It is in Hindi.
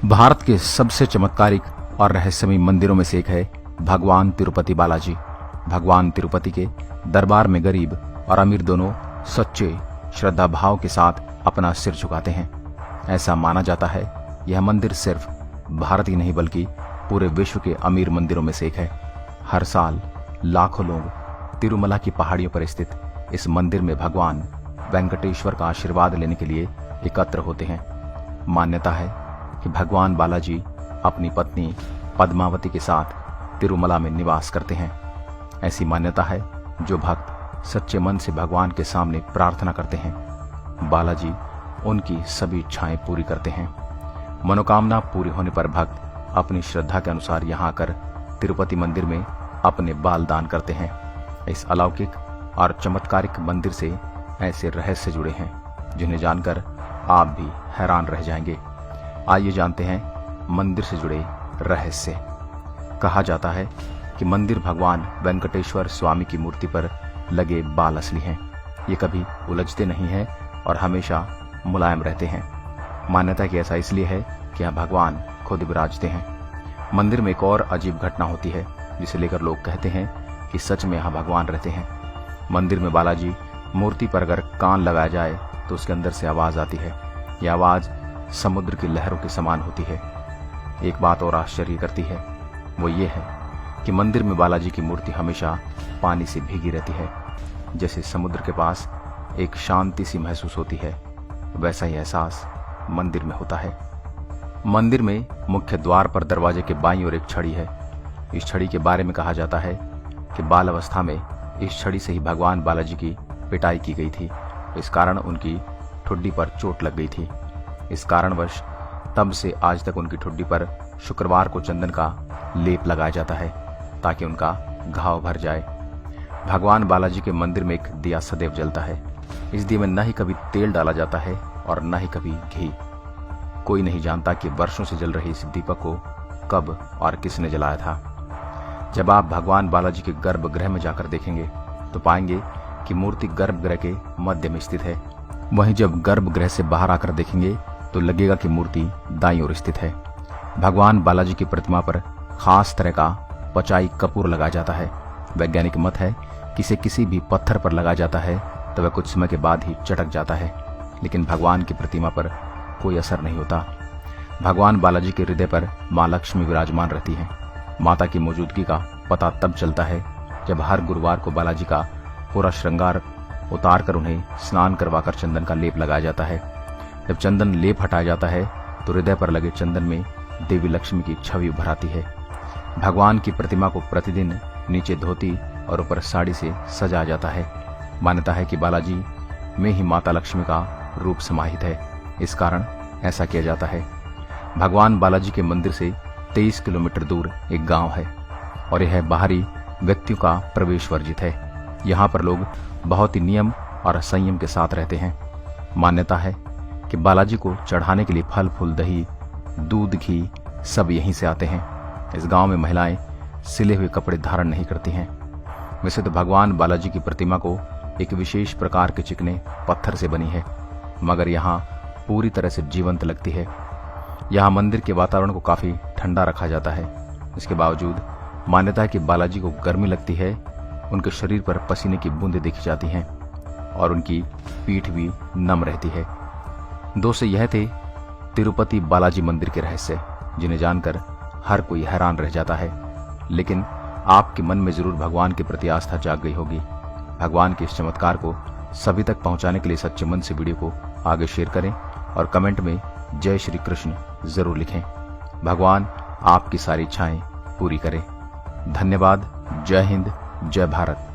भारत के सबसे चमत्कारिक और रहस्यमय मंदिरों में से एक है भगवान तिरुपति बालाजी। भगवान तिरुपति के दरबार में गरीब और अमीर दोनों सच्चे श्रद्धा भाव के साथ अपना सिर झुकाते हैं। ऐसा माना जाता है यह मंदिर सिर्फ भारत ही नहीं बल्कि पूरे विश्व के अमीर मंदिरों में से एक है। हर साल लाखों लोग तिरुमला की पहाड़ियों पर स्थित इस मंदिर में भगवान वेंकटेश्वर का आशीर्वाद लेने के लिए एकत्र होते हैं। मान्यता है कि भगवान बालाजी अपनी पत्नी पद्मावती के साथ तिरुमला में निवास करते हैं। ऐसी मान्यता है जो भक्त सच्चे मन से भगवान के सामने प्रार्थना करते हैं, बालाजी उनकी सभी इच्छाएं पूरी करते हैं। मनोकामना पूरी होने पर भक्त अपनी श्रद्धा के अनुसार यहाँ आकर तिरुपति मंदिर में अपने बाल दान करते हैं। इस अलौकिक और चमत्कारिक मंदिर से ऐसे रहस्य जुड़े हैं जिन्हें जानकर आप भी हैरान रह जाएंगे। आइए जानते हैं मंदिर से जुड़े रहस्य। कहा जाता है कि मंदिर भगवान वेंकटेश्वर स्वामी की मूर्ति पर लगे बाल असली हैं। ये कभी उलझते नहीं हैं और हमेशा मुलायम रहते हैं। मान्यता की ऐसा इसलिए है कि यहाँ भगवान खुद विराजते हैं। मंदिर में एक और अजीब घटना होती है जिसे लेकर लोग कहते हैं कि सच में यहाँ भगवान रहते हैं। मंदिर में बालाजी मूर्ति पर अगर कान लगाया जाए तो उसके अंदर से आवाज आती है। यह आवाज समुद्र की लहरों के समान होती है। एक बात और आश्चर्य करती है, वो ये है कि मंदिर में बालाजी की मूर्ति हमेशा पानी से भीगी रहती है। जैसे समुद्र के पास एक शांति सी महसूस होती है, वैसा ही एहसास मंदिर में होता है। मंदिर में मुख्य द्वार पर दरवाजे के बाईं ओर एक छड़ी है। इस छड़ी के बारे में कहा जाता है कि बाल अवस्था में इस छड़ी से ही भगवान बालाजी की पिटाई की गई थी। इस कारण उनकी ठुड्डी पर चोट लग गई थी। इस कारणवश तब से आज तक उनकी ठुड्डी पर शुक्रवार को चंदन का लेप लगाया जाता है ताकि उनका घाव भर जाए। भगवान बालाजी के मंदिर में एक दिया सदैव जलता है। इस दिए में न ही कभी तेल डाला जाता है और न ही कभी घी। कोई नहीं जानता कि वर्षों से जल रहे इस दीपक को कब और किसने जलाया था। जब आप भगवान बालाजी के गर्भगृह में जाकर देखेंगे तो पाएंगे कि मूर्ति गर्भगृह के मध्य में स्थित है। वहीं जब गर्भगृह से बाहर आकर देखेंगे तो लगेगा कि मूर्ति दाईं ओर स्थित है। भगवान बालाजी की प्रतिमा पर खास तरह का पचाई कपूर लगाया जाता है। वैज्ञानिक मत है कि इसे किसी भी पत्थर पर लगाया जाता है तो वह कुछ समय के बाद ही चटक जाता है, लेकिन भगवान की प्रतिमा पर कोई असर नहीं होता। भगवान बालाजी के हृदय पर माँ लक्ष्मी विराजमान रहती हैं। माता की मौजूदगी का पता तब चलता है जब हर गुरुवार को बालाजी का पूरा श्रृंगार उतार कर उन्हें स्नान करवाकर चंदन का लेप लगाया जाता है। जब चंदन लेप हटाया जाता है तो हृदय पर लगे चंदन में देवी लक्ष्मी की छवि उभर आती है। भगवान की प्रतिमा को प्रतिदिन नीचे धोती और ऊपर साड़ी से सजाया जाता है। मान्यता है कि बालाजी में ही माता लक्ष्मी का रूप समाहित है, इस कारण ऐसा किया जाता है। भगवान बालाजी के मंदिर से 23 किलोमीटर दूर एक गांव है और यह बाहरी व्यक्तियों का प्रवेश वर्जित है। यहाँ पर लोग बहुत ही नियम और संयम के साथ रहते हैं। मान्यता है कि बालाजी को चढ़ाने के लिए फल फूल दही दूध घी सब यहीं से आते हैं। इस गांव में महिलाएं सिले हुए कपड़े धारण नहीं करती हैं। वैसे तो भगवान बालाजी की प्रतिमा को एक विशेष प्रकार के चिकने पत्थर से बनी है, मगर यहाँ पूरी तरह से जीवंत लगती है। यहाँ मंदिर के वातावरण को काफी ठंडा रखा जाता है। इसके बावजूद मान्यता है कि बालाजी को गर्मी लगती है। उनके शरीर पर पसीने की बूंदें देखी जाती हैं और उनकी पीठ भी नम रहती है। दोस्तों, यह थे तिरुपति बालाजी मंदिर के रहस्य जिन्हें जानकर हर कोई हैरान रह जाता है, लेकिन आपके मन में जरूर भगवान के प्रति आस्था जाग गई होगी। भगवान के इस चमत्कार को सभी तक पहुंचाने के लिए सच्चे मन से वीडियो को आगे शेयर करें और कमेंट में जय श्री कृष्ण जरूर लिखें। भगवान आपकी सारी इच्छाएं पूरी करें। धन्यवाद। जय हिंद, जय भारत।